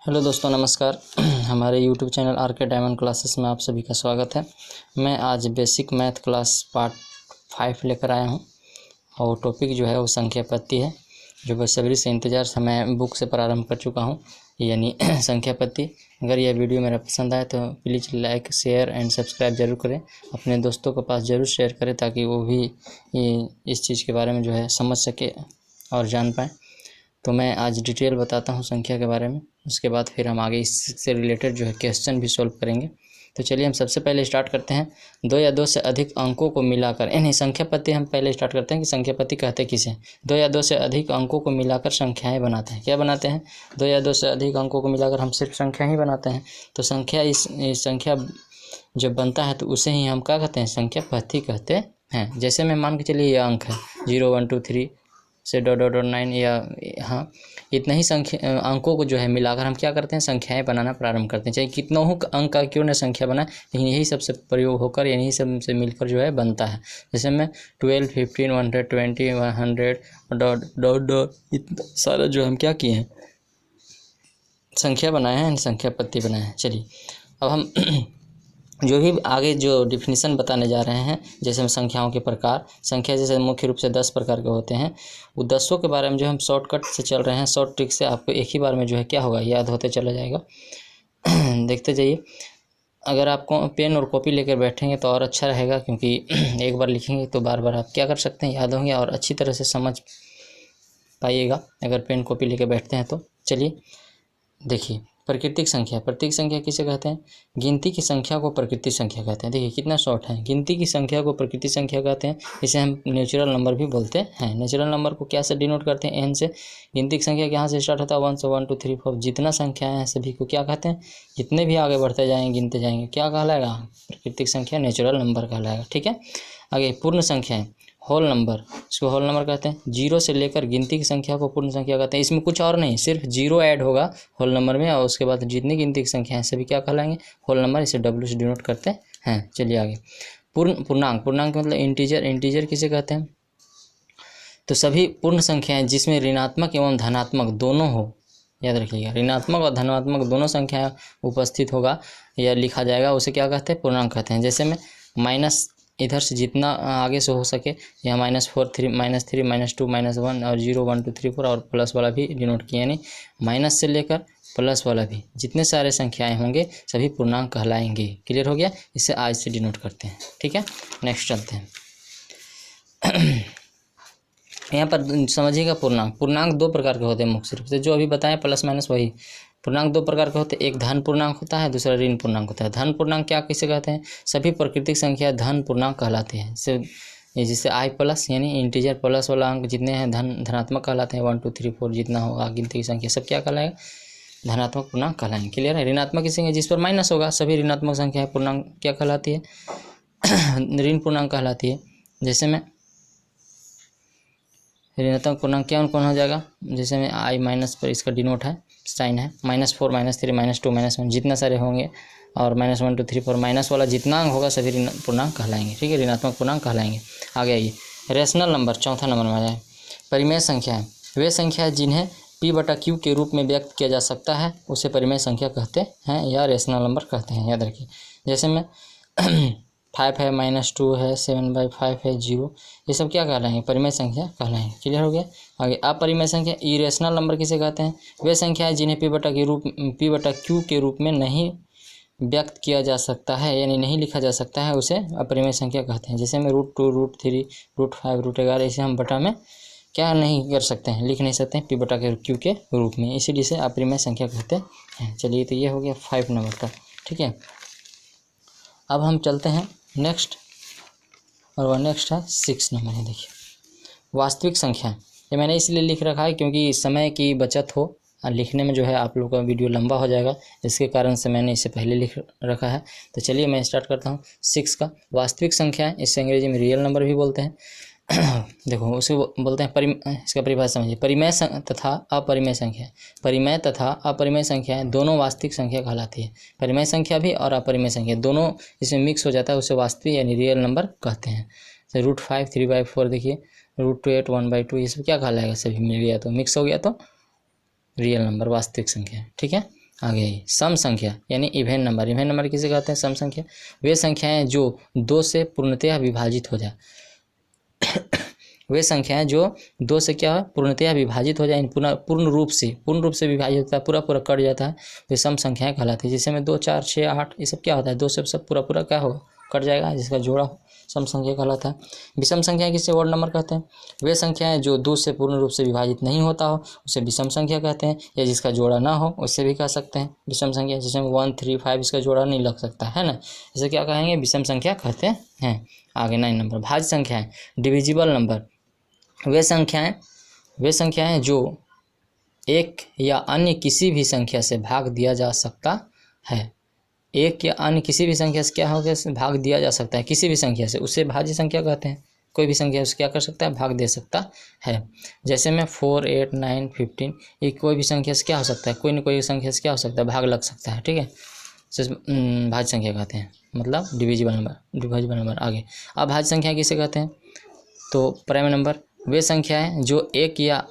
Hello दोस्तों, नमस्कार। हमारे यूट्यूब चैनल आर के डायमंड क्लासेस में आप सभी का स्वागत है। मैं आज बेसिक मैथ क्लास पार्ट 5 लेकर आया हूं और टॉपिक जो है वो संख्या पत्ती है, जो बेसब्री से इंतज़ार से मैं बुक से प्रारंभ कर चुका हूं, यानी संख्या पत्ती। अगर यह वीडियो मेरा पसंद आए तो please like, share and subscribe ज़रूर करें। अपने दोस्तों के पास ज़रूर शेयर करें ताकि वो भी इस चीज़ के बारे में जो है समझ सके और जान पाएँ। तो मैं आज डिटेल बताता हूँ संख्या के बारे में, उसके बाद फिर हम आगे इससे रिलेटेड जो है क्वेश्चन भी सॉल्व करेंगे। तो चलिए हम सबसे पहले स्टार्ट करते हैं। 2 या 2 से अधिक अंकों को मिलाकर, यानी संख्या पत्ती हम पहले स्टार्ट करते हैं कि संख्या पत्ती कहते किसे। 2 या 2 से अधिक अंकों को मिलाकर संख्याएं बनाते हैं। क्या बनाते हैं? 2 या 2 से अधिक अंकों को मिलाकर हम सिर्फ संख्या ही बनाते हैं। तो संख्या इस संख्या जब बनता है तो उसे ही हम क्या कहते हैं? संख्या पत्ती कहते हैं। जैसे मैं मान के चलिए ये अंक है 0 1 2 3 से डॉट डॉट डॉट 9 या हाँ, इतना ही संख्या अंकों को जो है मिलाकर हम क्या करते हैं? संख्याएं बनाना प्रारंभ करते हैं। चाहे कितनों अंक का क्यों न संख्या बनाए, लेकिन यही सबसे प्रयोग होकर, यही सब से मिलकर जो है बनता है। जैसे मैं 12 15 120 100 डॉट डॉट डॉट इतना सारा जो हम क्या किए हैं? संख्या बनाए हैं, संख्या पत्ती बनाए हैं। चलिए अब हम जो भी आगे जो डिफिनीसन बताने जा रहे हैं, जैसे हम संख्याओं के प्रकार, संख्या जैसे मुख्य रूप से 10 प्रकार के होते हैं, वो 10 के बारे में जो हम शॉर्टकट से चल रहे हैं, शॉर्ट ट्रिक से आपको एक ही बार में जो है क्या होगा? याद होते चला जाएगा। देखते जाइए। अगर आप पेन और कॉपी लेकर बैठेंगे तो और अच्छा रहेगा, क्योंकि एक बार लिखेंगे तो बार बार आप क्या कर सकते हैं? याद होंगे और अच्छी तरह से समझ पाइएगा अगर पेन कॉपी लेकर बैठते हैं तो। चलिए देखिए, प्राकृतिक संख्या। प्राकृतिक संख्या किसे कहते हैं? गिनती की संख्या को प्राकृतिक संख्या कहते हैं। देखिए कितना शॉर्ट है। गिनती की संख्या को प्राकृतिक संख्या कहते हैं। इसे हम नेचुरल नंबर भी बोलते हैं। नेचुरल नंबर को क्या से डिनोट करते हैं? एन से। गिनती की संख्या कहाँ से स्टार्ट होता है? 1 से 1 2 3 4। जितना संख्याएं हैं सभी को क्या कहते हैं? जितने भी आगे बढ़ते जाएंगे, गिनते जाएंगे, क्या कहलाएगा? प्राकृतिक संख्या, नेचुरल नंबर कहलाएगा। ठीक है। आगे पूर्ण संख्याएं, होल नंबर, इसको होल नंबर कहते हैं। 0 से लेकर गिनती की संख्या को पूर्ण संख्या कहते हैं। इसमें कुछ और नहीं, सिर्फ 0 ऐड होगा होल नंबर में, और उसके बाद जितनी गिनती की संख्या है सभी क्या कहलाएंगे? Whole number. इसे W से डिनोट करते हैं। चलिए आगे। पूर्णांक। पूर्णांक मतलब इंटीजर। इंटीजर किसे कहते हैं? तो सभी पूर्ण संख्याएं जिसमें ऋणात्मक एवं धनात्मक दोनों हो, याद रखिएगा, ऋणात्मक और धनात्मक दोनों संख्याएं उपस्थित होगा या लिखा जाएगा, उसे क्या कहते हैं? पूर्णांक कहते हैं। जैसे में माइनस इधर से जितना आगे से हो सके, या -4 3 -3 -2 -1 और 0 1 2 3 4 और प्लस वाला भी डिनोट किया, यानी माइनस से लेकर प्लस वाला भी जितने सारे संख्याएं होंगे सभी पूर्णांक कहलाएंगे। क्लियर हो गया? इसे आज से डिनोट करते हैं। ठीक है, नेक्स्ट चलते हैं। यहाँ पर समझिएगा, पूर्णांक। पूर्णांक 2 प्रकार के होते हैं मुख्य रूप से, जो अभी बताएं प्लस माइनस वही। पूर्णांक 2 प्रकार के होते हैं। एक धन पूर्णांक होता है, दूसरा ऋण पूर्णांक होता है। धन पूर्णांक क्या किसे कहते हैं? सभी प्राकृतिक संख्या धन पूर्णांक कहलाते हैं। जिससे I प्लस यानी इंटीजर प्लस वाला अंक जितने हैं धनात्मक कहलाते हैं। 1 2 3 4 जितना होगा गिनती की संख्या सब क्या कहलाएगा? धनात्मक पूर्णांक कहलाएंगे। क्लियर है? ऋणात्मक की संख्या जिस पर माइनस होगा सभी ऋणात्मक संख्या पूर्णांक क्या कहलाती है? ऋण पूर्णांक कहलाती है। जैसे में ऋणात्मक पूर्णांक क्या कौन हो जाएगा? जैसे में I माइनस पर इसका डिनोट है, साइन है, -4 -3 -2 -1 जितना सारे होंगे, और -1 2 3 4 माइनस वाला जितना अंक होगा सभी पूर्णांक कहलाएंगे। ठीक है, ऋणात्मक पूर्णांक कहलाएंगे। आगे आइए, रेशनल नंबर चौथा नंबर में आ जाए। परिमेय संख्याएं, वे संख्याएं जिन्हें P/Q के रूप में व्यक्त किया जा सकता है उसे परिमेय संख्या कहते हैं या रेशनल नंबर कहते हैं। याद रखिए। जैसे में 5 है, -2 है, 7/5 है, 0, ये सब क्या कहलाएंगे? परिमेय संख्या कहलाएंगे। क्लियर हो गया? आगे अपरिमेय संख्या, इरेशनल नंबर किसे कहते हैं? वे संख्याएं जिन्हें P/Q के रूप में नहीं व्यक्त किया जा सकता है, यानी नहीं लिखा जा सकता है, उसे अपरिमेय संख्या कहते हैं। जैसे में √2 √3 √5 √11, इसे हम बटा में क्या नहीं कर सकते हैं? लिख नहीं सकते हैं P/Q के रूप में, इसीलिए इसे अपरिमेय संख्या कहते हैं। चलिए, तो ये हो गया 5 नंबर का। ठीक है, अब हम चलते हैं नेक्स्ट, और वह नेक्स्ट है 6 नंबर है। देखिए, वास्तविक संख्या। ये मैंने इसलिए लिख रखा है क्योंकि समय की बचत हो, और लिखने में जो है आप लोगों का वीडियो लंबा हो जाएगा, इसके कारण से मैंने इसे पहले लिख रखा है। तो चलिए मैं स्टार्ट करता हूँ 6 का। वास्तविक संख्या है, इसे अंग्रेजी में रियल नंबर भी बोलते हैं। देखो उसे बोलते हैं इसका परिभाषा समझिए। परिमेय तथा अपरिमेय संख्या। परिमेय तथा अपरिमेय संख्याएं दोनों वास्तविक संख्या कहलाती है। परिमेय संख्या भी और अपरिमेय संख्या दोनों इसमें मिक्स हो जाता है, उसे वास्तविक यानी रियल नंबर कहते हैं। जैसे √5 3/4 देखिए, √8 1/2, ये सब क्या कहलाएगा? सभी मिल गया तो मिक्स हो गया तो रियल नंबर, वास्तविक संख्या। ठीक है, आगे सम संख्या यानी इवेन नंबर। इवेन नंबर किसे कहते हैं? सम संख्या वे संख्याएं जो 2 से पूर्णतया विभाजित हो जाए। वे संख्याएं जो 2 से क्या है? पूर्णतया विभाजित हो जाए, पूर्ण रूप से विभाजित होता है, पूरा कट जाता है, वे सम संख्याएं कहलाती है। जैसे में 2 4 6 8 ये सब क्या होता है? 2 से सब पूरा क्या होगा? कट जाएगा, जिसका जोड़ा हो सम संख्या कहलाता है। विषम संख्या किसे ऑड नंबर कहते हैं? वे संख्याएं जो 2 से पूर्ण रूप से विभाजित नहीं होता हो उसे विषम संख्या कहते हैं, या जिसका जोड़ा ना हो उससे भी कह सकते हैं विषम संख्या। जैसे 1 3 5 इसका जोड़ा नहीं लग सकता है ना, इसे क्या कहेंगे? विषम संख्या कहते हैं। आगे 9 नंबर भाज्य संख्याएं, डिविजिबल नंबर। वे संख्याएं जो एक या अन्य किसी भी संख्या से भाग दिया जा सकता है। एक या अन्य किसी भी संख्या से क्या हो गया? भाग दिया जा सकता है किसी भी संख्या से, उसे भाज्य संख्या कहते हैं। कोई भी संख्या उसे क्या कर सकता है? भाग दे सकता है। जैसे में 4 8 9 15 ये कोई भी संख्या से क्या हो सकता है? कोई न कोई संख्या से क्या हो सकता है? भाग लग सकता है। ठीक है, भाज्य संख्या कहते हैं, मतलब डिविजिबल नंबर। आगे अब भाज्य संख्या किसे कहते हैं? तो प्राइम नंबर वे संख्याएं जो एक या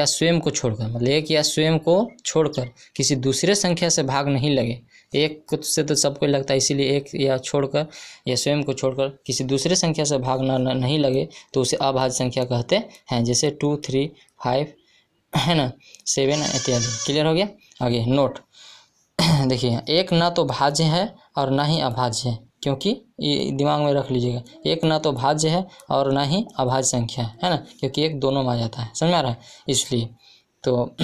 स्वयं को छोड़कर, मतलब एक या स्वयं को छोड़कर किसी दूसरे संख्या से भाग नहीं लगे। एक से तो सबको लगता है, इसीलिए एक या छोड़कर या स्वयं को छोड़कर किसी दूसरे संख्या से भाग नहीं लगे तो उसे अभाज्य संख्या कहते हैं। जैसे 2 3 5 है ना, 7 इत्यादि। क्लियर हो गया? आगे नोट देखिए, एक ना तो भाज्य है और ना ही अभाज्य है, क्योंकि ये दिमाग में रख लीजिएगा, एक ना तो भाज्य है और ना ही अभाज्य संख्या है ना, क्योंकि एक दोनों में आ जाता है। समझ में आ रहा है? इसलिए तो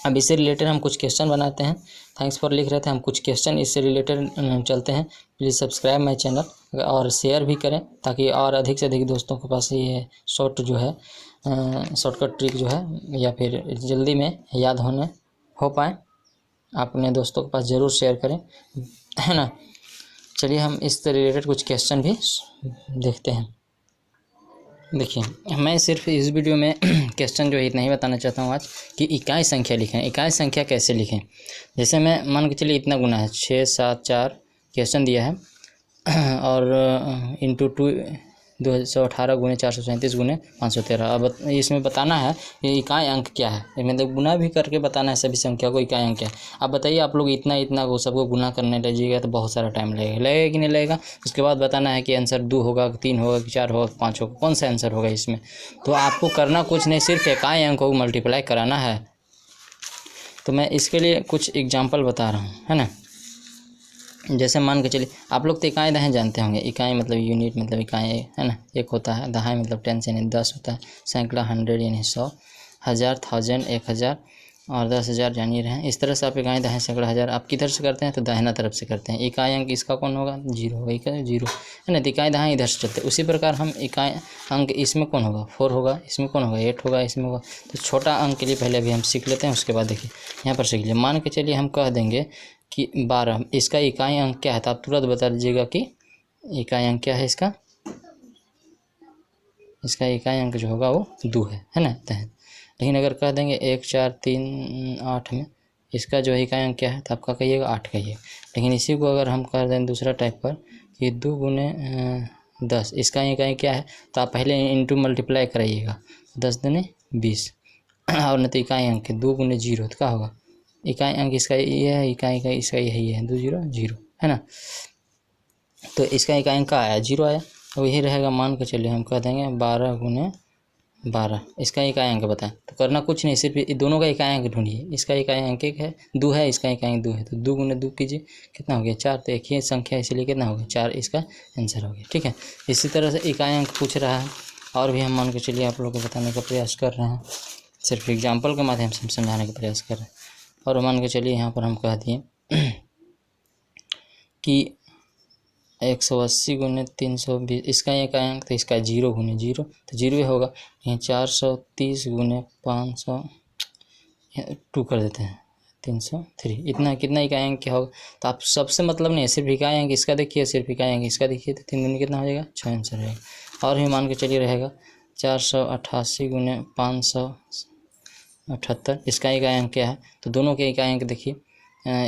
अब इससे रिलेटेड हम कुछ क्वेश्चन बनाते हैं। थैंक्स फॉर लिख रहे थे, हम कुछ क्वेश्चन इससे रिलेटेड चलते हैं। प्लीज़ सब्सक्राइब माई चैनल और शेयर भी करें, ताकि और अधिक से अधिक दोस्तों के पास ये शॉर्टकट ट्रिक जो है या फिर जल्दी में याद हो पाए। आप अपने दोस्तों के पास ज़रूर शेयर करें, है ना। चलिए हम इससे रिलेटेड कुछ क्वेश्चन भी देखते हैं। देखिए, मैं सिर्फ इस वीडियो में क्वेश्चन जो है इतना ही बताना चाहता हूँ आज कि इकाई संख्या लिखें। इकाई संख्या कैसे लिखें? जैसे मैं मान के चलिए इतना गुना है, 6 7 4 क्वेश्चन दिया है और इंटू 218 गुने 437 गुने 513। अब इसमें बताना है कि इकाई अंक क्या है, मतलब गुना भी करके बताना है सभी संख्या को इकाई अंक क्या है। अब बताइए, आप लोग इतना वो सबको गुना करने लगेगा तो बहुत सारा टाइम लगेगा कि नहीं लगेगा? उसके बाद बताना है कि आंसर 2 होगा, 3 होगा, 4 होगा, 5 होगा, कौन सा आंसर होगा इसमें। तो आपको करना कुछ नहीं, सिर्फ इकाई अंक को मल्टीप्लाई कराना है। तो मैं इसके लिए कुछ एग्जाम्पल बता रहा हूँ, है ना। जैसे मान के चलिए, आप लोग तो इकाई दहाई जानते होंगे। इकाई मतलब यूनिट, मतलब इकाई है ना, एक होता है। दहाई मतलब 10 यानी 10 होता है। सैकड़ा 100 यानी 100, 1000 1000 1000 और 10,000 जान ही रहे हैं। इस तरह से आप इकाई दहाई सैकड़ा हज़ार आप किधर से करते हैं? तो दाहिना तरफ से करते हैं। इकाई अंक इसका कौन होगा? 0 होगा, इकाई 0 है ना। तो इकाई दहाई इधर से चलते हैं। उसी प्रकार हम इकाई अंक इसमें कौन होगा? 4 होगा, इसमें कौन होगा? 8 होगा, इसमें होगा। तो छोटा अंक के लिए पहले अभी हम सीख लेते हैं, उसके बाद देखिए यहाँ पर सीख लीजिए। मान के चलिए हम कह देंगे कि 12, इसका इकाई अंक क्या है? तो आप तुरंत बता दीजिएगा कि इकाई अंक क्या है इसका। इसका इकाई अंक जो होगा वो 2 है ना। लेकिन अगर कह देंगे 1 4 3 8 में इसका जो इकाई अंक क्या है, तो आपका कहिएगा 8 कहिएगा। लेकिन इसी को अगर हम कर दें दूसरा टाइप पर कि 2 गुने 10, इसका इकाई क्या है, तो आप पहले इंटू मल्टीप्लाई कराइएगा। 10 दूने 20 और नहीं तो इकाई अंक 2 गुने 0 तो क्या होगा? इकाई अंक इसका ये है, इकाई का इसका यही है, 2 0 0 है ना। तो इसका इकाई अंक क्या आया? 0 आया। तो यही रहेगा। मान के चलिए हम कह देंगे 12 गुने 12, इसका इकाई अंक बताएं। तो करना कुछ नहीं, सिर्फ दोनों का इकाई अंक ढूंढिए। इसका इकाई अंक 1 है, 2 है, इसका इकाई अंक 2 है। तो 2 गुने 2 कीजिए, कितना हो गया? 4। तो एक ही संख्या इसलिए कितना हो गया? 4 इसका आंसर हो गया। ठीक है, इसी तरह से इकाई अंक पूछ रहा है और भी हम मान के चलिए आप लोगों को बताने का प्रयास कर रहे हैं, सिर्फ एग्जाम्पल के माध्यम से हम समझाने का प्रयास कर रहे हैं। और मान के चलिए यहाँ पर हम कह दिए कि 180 गुने 320, इसका इकाई अंक, तो इसका 0 गुने 0 तो 0 ही होगा। यहाँ 430 गुने 500 2 कर देते हैं, 303। इतना कितना इकाई अंक क्या होगा? तो आप सबसे मतलब नहीं है, सिर्फ इकाई अंक इसका देखिए, सिर्फ इकाई अंक इसका देखिए। तो 3 गुने कितना हो जाएगा? 6 आंसर रहेगा। और भी मान के चलिए रहेगा 488 गुने 578, इसका इकाई अंक क्या है? तो दोनों के इकाई अंक देखिए,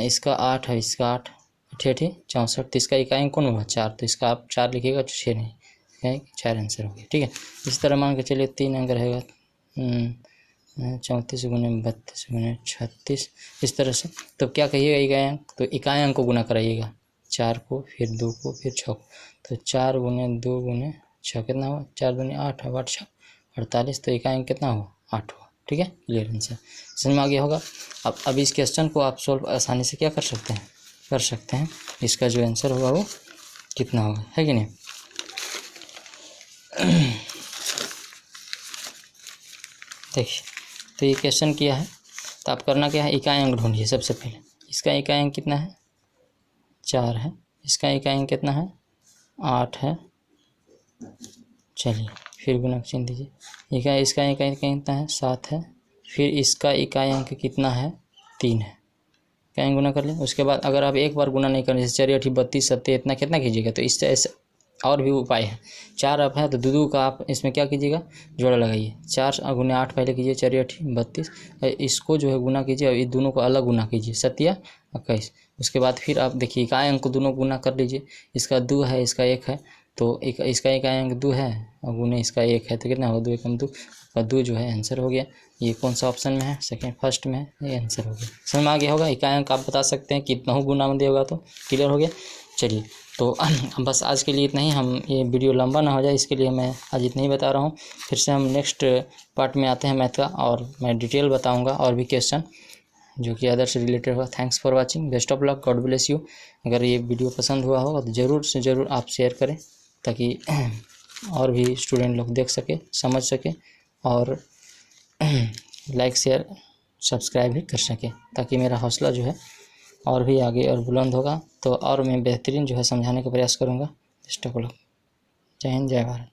इसका 8 है, इसका 8 8 64। तो इसका इकाई अंक कौन होगा? 4। तो इसका आप 4 लिखिएगा, 6 नहीं, 4 आंसर हो गया। ठीक है, इस तरह मान के चलिए 3 अंक रहेगा, 34 गुने 32 गुने 36, इस तरह से। तो क्या कहिएगा इकाई अंक, तो इकाई अंक को गुना कराइएगा, 4 को फिर 2 को फिर 6 को। तो 4 गुने 2 गुने 6 कितना हुआ, 4 दूनी 8, 8 6 48, तो इकाई अंक कितना हुआ, 8 हुआ। ठीक है, क्लियर आंसर, समझ में आ गया होगा। अब इस क्वेश्चन को आप सॉल्व आसानी से क्या कर सकते हैं, इसका जो आंसर होगा वो कितना होगा, है कि नहीं। देखिए, तो ये क्वेश्चन किया है, तो आप करना क्या है, इकाई अंक ढूंढिए सबसे पहले। इसका इकाई अंक कितना है, 4 है। इसका इकाई अंक कितना है, 8 है। चलिए फिर गुना का चिन्ह दीजिए। इसका इकाई अंक कितना है, 7 है। फिर इसका इकाई अंक कितना है, 3 है। इकाई गुना कर लें। उसके बाद अगर आप एक बार गुना नहीं करें, जैसे 4 8 32 सत्ते इतना कितना कीजिएगा, तो इससे ऐसे और भी उपाय है। 4 आप है तो दो का आप इसमें क्या कीजिएगा, जोड़ा लगाइए। 4 गुने 8 पहले कीजिए, 4 8 32, इसको जो है गुना कीजिए और इस दोनों को अलग गुना कीजिए, 7 या 21। उसके बाद फिर आप देखिए इकाई अंक को दोनों गुना कर लीजिए। इसका 2 है, इसका 1 है, तो इसका इकाई अंक 2 है और गुने इसका 1 है, तो कितना होगा, 2 एकम 2, और 2 जो है आंसर हो गया। ये कौन सा ऑप्शन में है, सेकंड फर्स्ट में है, ये आंसर हो गया। समझ में आ गया होगा। इकाई अंक आप बता सकते हैं कितना हो गुना में दिया होगा, तो क्लियर हो गया। चलिए, तो बस आज के लिए इतना ही। हम ये वीडियो लंबा ना हो जाए इसके लिए मैं आज इतना ही बता रहा हूँ। फिर से हम नेक्स्ट पार्ट में आते हैं मैथ का, और मैं डिटेल बताऊँगा और भी क्वेश्चन जो कि अदर से रिलेटेड होगा। Thanks for watching, best of luck, God bless you. अगर ये वीडियो पसंद हुआ होगा तो ज़रूर से ज़रूर आप शेयर करें, ताकि और भी स्टूडेंट लोग देख सके, समझ सके, और लाइक शेयर सब्सक्राइब भी कर सके, ताकि मेरा हौसला जो है और भी आगे और बुलंद होगा। तो और मैं बेहतरीन जो है समझाने का प्रयास करूँगा। Best of luck. जय हिंद, जय भारत।